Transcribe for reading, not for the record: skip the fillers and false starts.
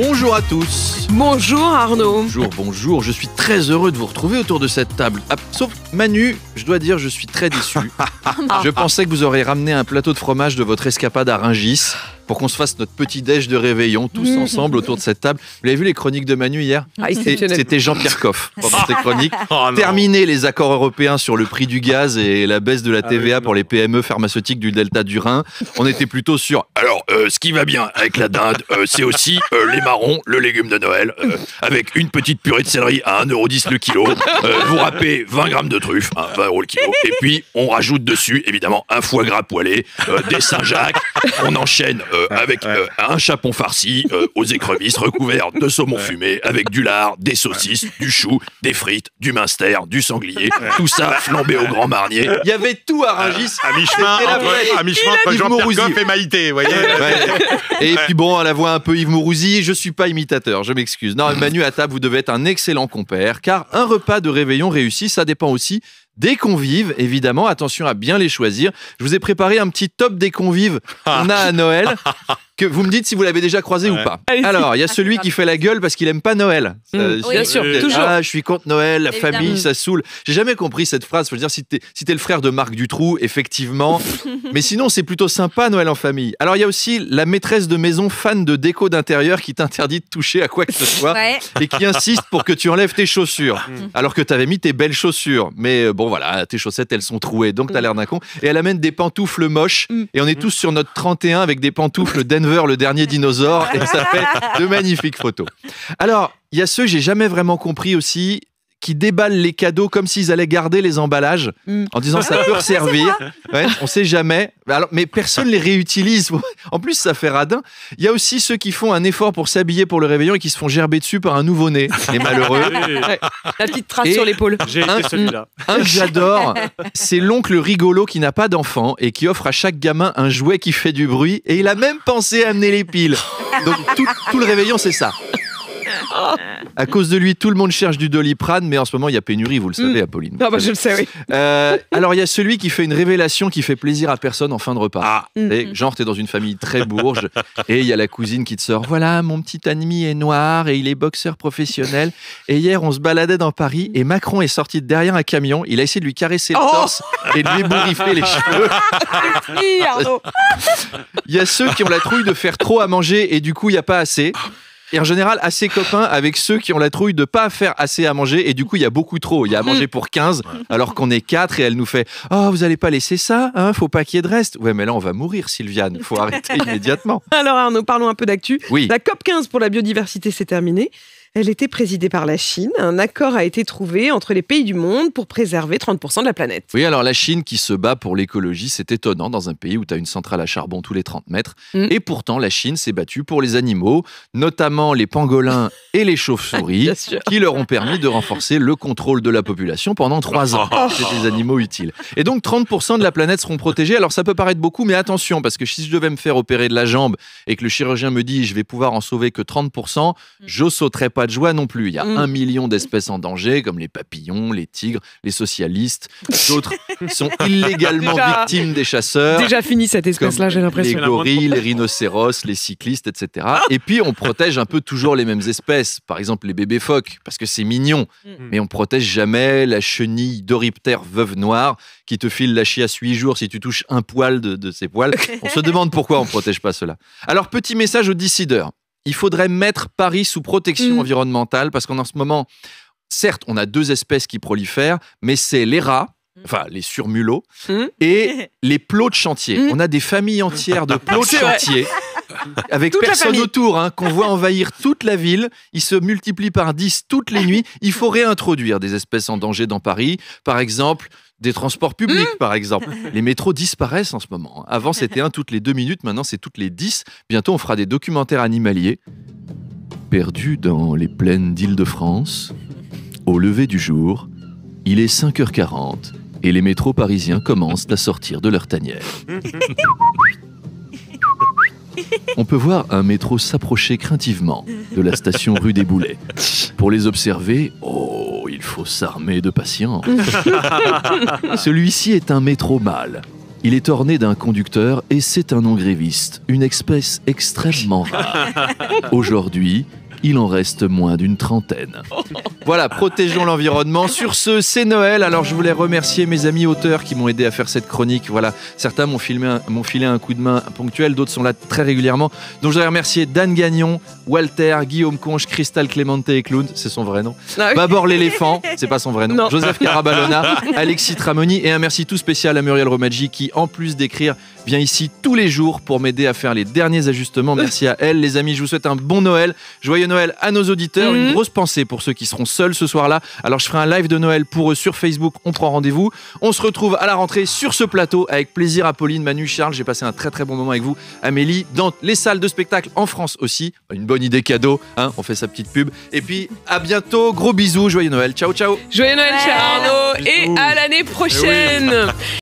Bonjour à tous. Bonjour Arnaud. Bonjour, je suis très heureux de vous retrouver autour de cette table. Ah, sauf Manu, je dois dire, je suis très déçu. Je pensais que vous auriez ramené un plateau de fromage de votre escapade à Rungis pour qu'on se fasse notre petit déj de réveillon tous ensemble autour de cette table. Vous avez vu les chroniques de Manu hier ? C'était Jean-Pierre Coff pendant ses chroniques. Terminer les accords européens sur le prix du gaz et la baisse de la TVA pour les PME pharmaceutiques du delta du Rhin. On était plutôt sur... Alors, ce qui va bien avec la dinde, c'est aussi les marrons, le légume de Noël, avec une petite purée de céleri à 1,10€ le kilo. Vous râpez 20 grammes de truffes, 20 € le kilo. Et puis, on rajoute dessus, évidemment, un foie gras poêlé, des Saint-Jacques. On enchaîne avec un chapon farci aux écrevisses recouvert de saumon fumé, avec du lard, des saucisses, du chou, des frites, du minster, du sanglier. Tout ça flambé au grand marnier. Il y avait tout à Rungis. À mi-chemin entre Jean-Pierre Coff et Maïté, vous voyez. Et puis bon, à la voix un peu Yves Mourouzi, je suis pas imitateur, je m'excuse. Non, Manu, à table, vous devez être un excellent compère, car un repas de réveillon réussi, ça dépend aussi des convives, évidemment. Attention à bien les choisir. Je vous ai préparé un petit top des convives qu'on a à Noël, que vous me dites si vous l'avez déjà croisé ou pas. Alors, il y a celui qui fait la gueule parce qu'il aime pas Noël. Oui, bien sûr, toujours. Ah, je suis contre Noël, la famille, ça saoule. J'ai jamais compris cette phrase. Faut dire, si t'es le frère de Marc Dutroux, effectivement. Mais sinon, c'est plutôt sympa, Noël en famille. Alors, il y a aussi la maîtresse de maison fan de déco d'intérieur qui t'interdit de toucher à quoi que ce soit et qui insiste pour que tu enlèves tes chaussures. Alors que t'avais mis tes belles chaussures. Mais bon, voilà, tes chaussettes, elles sont trouées, donc t'as l'air d'un con. Et elle amène des pantoufles moches. Et on est tous sur notre 31 avec des pantoufles Denver, le dernier dinosaure, et ça fait de magnifiques photos. Alors, il y a ceux, j'ai jamais vraiment compris aussi, qui déballent les cadeaux comme s'ils allaient garder les emballages en disant ça peut servir. Ouais, on sait jamais. Alors, mais personne les réutilise. En plus, ça fait radin. Il y a aussi ceux qui font un effort pour s'habiller pour le réveillon et qui se font gerber dessus par un nouveau-né. Les malheureux. La petite trace sur l'épaule. J'ai été celui-là. Un que j'adore, c'est l'oncle rigolo qui n'a pas d'enfant et qui offre à chaque gamin un jouet qui fait du bruit. Et il a même pensé à amener les piles. Donc tout le réveillon, c'est ça. À cause de lui, tout le monde cherche du Doliprane, mais en ce moment, il y a pénurie, vous le savez, Apolline. Ah bah je le sais, oui. Alors, il y a celui qui fait une révélation qui fait plaisir à personne en fin de repas. Genre, t'es dans une famille très bourge, et il y a la cousine qui te sort. Voilà, mon petit ami est noir, et il est boxeur professionnel. Et hier, on se baladait dans Paris, et Macron est sorti de derrière un camion. Il a essayé de lui caresser le torse et de lui ébouriffer les cheveux. Il y a ceux qui ont la trouille de faire trop à manger, et du coup, il n'y a pas assez. Et en général, assez copains avec ceux qui ont la trouille de pas faire assez à manger et du coup, il y a beaucoup trop. Il y a à manger pour 15 alors qu'on est 4 et elle nous fait « Oh, vous allez pas laisser ça, hein, faut pas qu'il y ait de reste. » Ouais, mais là, on va mourir, Sylviane. Faut arrêter immédiatement. Alors Arnaud, parlons un peu d'actu. Oui. La COP15 pour la biodiversité, c'est terminé. Elle était présidée par la Chine. Un accord a été trouvé entre les pays du monde pour préserver 30% de la planète. Oui, alors la Chine qui se bat pour l'écologie, c'est étonnant dans un pays où tu as une centrale à charbon tous les 30 mètres. Et pourtant, la Chine s'est battue pour les animaux, notamment les pangolins et les chauves-souris, qui leur ont permis de renforcer le contrôle de la population pendant 3 ans. C'est des animaux utiles. Et donc, 30% de la planète seront protégés. Alors, ça peut paraître beaucoup, mais attention, parce que si je devais me faire opérer de la jambe et que le chirurgien me dit « je vais pouvoir en sauver que 30%, je sauterais pas de joie non plus. Il y a 1 million d'espèces en danger, comme les papillons, les tigres, les socialistes. D'autres sont illégalement victimes des chasseurs. Déjà fini cette espèce-là, j'ai l'impression. Les gorilles, les rhinocéros, les cyclistes, etc. Et puis, on protège un peu toujours les mêmes espèces. Par exemple, les bébés phoques, parce que c'est mignon. Mais on protège jamais la chenille Doryptère veuve noire qui te file la chiasse 8 jours si tu touches un poil de ses poils. On se demande pourquoi on protège pas cela. Alors, petit message aux décideurs. Il faudrait mettre Paris sous protection environnementale parce qu'en ce moment, certes, on a 2 espèces qui prolifèrent, mais c'est les rats, enfin les surmulots, et les plots de chantier. On a des familles entières de plots de chantier avec toute personne autour, hein, qu'on voit envahir toute la ville. Ils se multiplient par 10 toutes les nuits. Il faut réintroduire des espèces en danger dans Paris. Par exemple, des transports publics, par exemple. Les métros disparaissent en ce moment. Avant, c'était 1 toutes les 2 minutes. Maintenant, c'est toutes les 10. Bientôt, on fera des documentaires animaliers. Perdu dans les plaines d'Île-de-France, au lever du jour, il est 5h40 et les métros parisiens commencent à sortir de leur tanière. On peut voir un métro s'approcher craintivement de la station rue des Boulets. Pour les observer, il faut s'armer de patience. Celui-ci est un métro mâle. Il est orné d'un conducteur et c'est un non-gréviste, une espèce extrêmement rare. Aujourd'hui, il en reste moins d'une trentaine. Voilà, protégeons l'environnement. Sur ce, c'est Noël. Alors, je voulais remercier mes amis auteurs qui m'ont aidé à faire cette chronique. Voilà, certains m'ont filé un coup de main ponctuel, d'autres sont là très régulièrement. Donc, je voudrais remercier Dan Gagnon, Walter, Guillaume Conche, Cristal Clémente et Clown, c'est son vrai nom. Babor l'éléphant, c'est pas son vrai nom. Joseph Carabalona, Alexis Tramoni et un merci tout spécial à Muriel Romadji qui, en plus d'écrire, vient ici tous les jours pour m'aider à faire les derniers ajustements. Merci à elle. Les amis, je vous souhaite un bon Noël. Joyeux Noël à nos auditeurs. Une grosse pensée pour ceux qui seront seuls ce soir-là. Alors, je ferai un live de Noël pour eux sur Facebook. On prend rendez-vous. On se retrouve à la rentrée sur ce plateau avec plaisir. Apolline, Manu, Charles, j'ai passé un très très bon moment avec vous. Amélie, dans les salles de spectacle en France aussi. Une bonne idée cadeau. Hein, on fait sa petite pub. Et puis, à bientôt. Gros bisous. Joyeux Noël. Ciao, ciao. Joyeux Noël, cher Arnaud. Et à l'année prochaine.